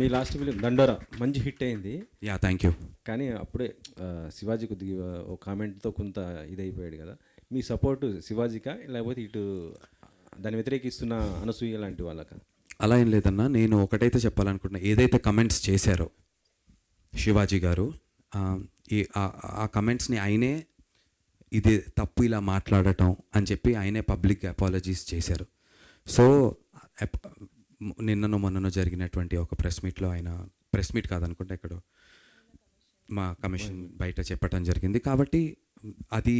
మీ last film దండోరా మంచి hit అయింది. Yeah, thank you. కానీ అప్పుడే శివాజీ కొద్దిగా ఒక కామెంట్తో కొంత ఇదైపోయాడు కదా. మీ సపోర్టు శివాజీకా లేకపోతే ఇటు దాన్ని వ్యతిరేకిస్తున్న అనసూయ లాంటి వాళ్ళకా? అలా ఏం లేదన్నా, నేను ఒకటైతే చెప్పాలనుకుంటున్నా. ఏదైతే కమెంట్స్ చేశారో శివాజీ గారు, ఆ కమెంట్స్ని ఆయనే ఇది తప్పు ఇలా మాట్లాడటం అని చెప్పి ఆయనే పబ్లిక్ అపాలజీస్ చేశారు. సో నిన్ననో మొన్ననో జరిగినటువంటి ఒక ప్రెస్ మీట్లో ఆయన, ప్రెస్ మీట్ కాదనుకుంటే ఎక్కడో మా కమిషన్ బయట చెప్పడం జరిగింది. కాబట్టి అది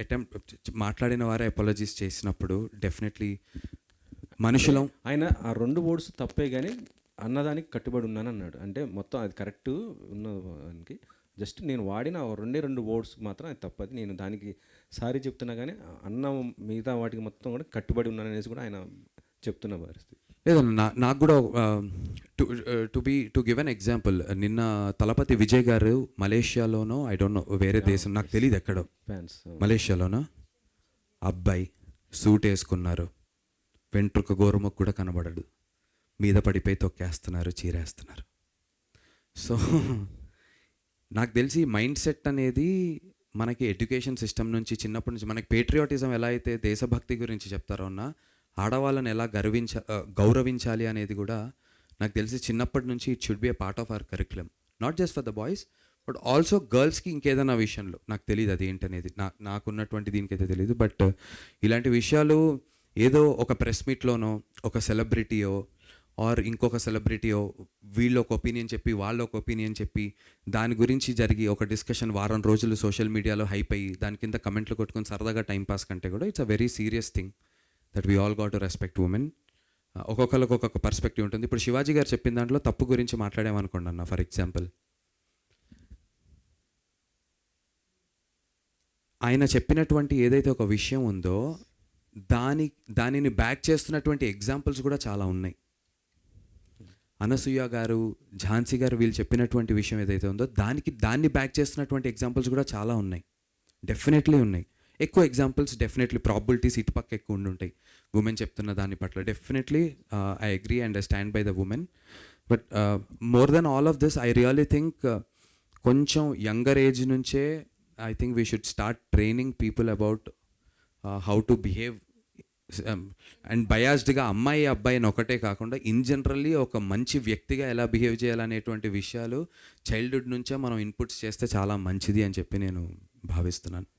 అటెంప్ట్ మాట్లాడిన వారే అపాలజీస్ చేసినప్పుడు డెఫినెట్లీ మనుషులం. ఆయన ఆ 2 వర్డ్స్ తప్పే కానీ అన్నదానికి కట్టుబడి ఉన్నాను అన్నాడు. అంటే మొత్తం అది కరెక్ట్ ఉన్నదానికి జస్ట్ నేను వాడిన 2 వర్డ్స్ మాత్రం అది తప్పది, నేను దానికి సారీ చెప్తున్నా కానీ అన్న మిగతా వాటికి మొత్తం కూడా కట్టుబడి ఉన్నాను అనేసి కూడా ఆయన చెప్తున్న పరిస్థితి. లేదన్నా, నాకు కూడా టు గివ్ అన్ ఎగ్జాంపుల్, నిన్న తలపతి విజయ్ గారు మలేషియాలోనో, ఐ డోంట్ నో వేరే దేశం నాకు తెలియదు ఎక్కడో, ఫ్యాన్స్ మలేషియాలోనో అబ్బాయి సూట్ వేసుకున్నారు, వెంట్రుక గోరుముకు కూడా కనబడడు, మీద పడిపోయి తొక్కేస్తున్నారు, చీరేస్తున్నారు. సో నాకు తెలిసి మైండ్ సెట్ అనేది మనకి ఎడ్యుకేషన్ సిస్టమ్ నుంచి చిన్నప్పటి నుంచి మనకి పేట్రియాటిజం ఎలా అయితే దేశభక్తి గురించి చెప్తారో అన్న, ఆడవాళ్ళని ఎలా గౌరవించాలి అనేది కూడా నాకు తెలిసి చిన్నప్పటి నుంచి it should be a part of our curriculum, not just for the boys but also గర్ల్స్కి. ఇంకేదైనా విషయంలో నాకు తెలియదు అది ఏంటనేది, నాకున్నటువంటి దీనికైతే తెలియదు. బట్ ఇలాంటి విషయాలు ఏదో ఒక ప్రెస్ మీట్లోనో ఒక సెలబ్రిటీయో ఆర్ ఇంకొక సెలబ్రిటీయో వీళ్ళు ఒక ఒపీనియన్ చెప్పి వాళ్ళు ఒక ఒపీనియన్ చెప్పి దాని గురించి జరిగి ఒక డిస్కషన్ వారం రోజులు సోషల్ మీడియాలో హైప్ అయ్యి దాని కింద కమెంట్లు కొట్టుకొని సరదాగా టైంపాస్ కంటే కూడా it's a very serious thing that we all got to respect women. ఒక్కొక్కరికి ఒక్కొక్క పర్స్పెక్టివ్ ఉంటుంది. ఇప్పుడు శివాజీ గారు చెప్పిన దాంట్లో తప్పు గురించి మాట్లాడామనుకోండి అన్న, ఫర్ ఎగ్జాంపుల్ ఆయన చెప్పినటువంటి ఏదైతే ఒక విషయం ఉందో దానిని బ్యాక్ చేస్తున్నటువంటి ఎగ్జాంపుల్స్ కూడా చాలా ఉన్నాయి. అనసూయ గారు, ఝాన్సీ గారు వీళ్ళు చెప్పినటువంటి విషయం ఏదైతే ఉందో దాన్ని బ్యాక్ చేస్తున్నటువంటి ఎగ్జాంపుల్స్ కూడా చాలా ఉన్నాయి, డెఫినెట్లీ ఉన్నాయి. ఎక్కువ ఎగ్జాంపుల్స్ డెఫినెట్లీ ప్రాబిలిటీస్ ఇటుపక్క ఎక్కువ ఉండుంటాయి ఉమెన్ చెప్తున్న దాని పట్ల. Definitely I agree and I stand by the women. But more than all of this I really think కొంచెం యంగర్ ఏజ్ నుంచే I think we should start training people about how to behave and బయాస్డ్గా అమ్మాయి అబ్బాయిని ఒకటే కాకుండా in generally ఒక మంచి వ్యక్తిగా ఎలా బిహేవ్ చేయాలనేటువంటి విషయాలు చైల్డ్హుడ్ నుంచే మనం ఇన్పుట్స్ చేస్తే చాలా మంచిది అని చెప్పి నేను భావిస్తున్నాను.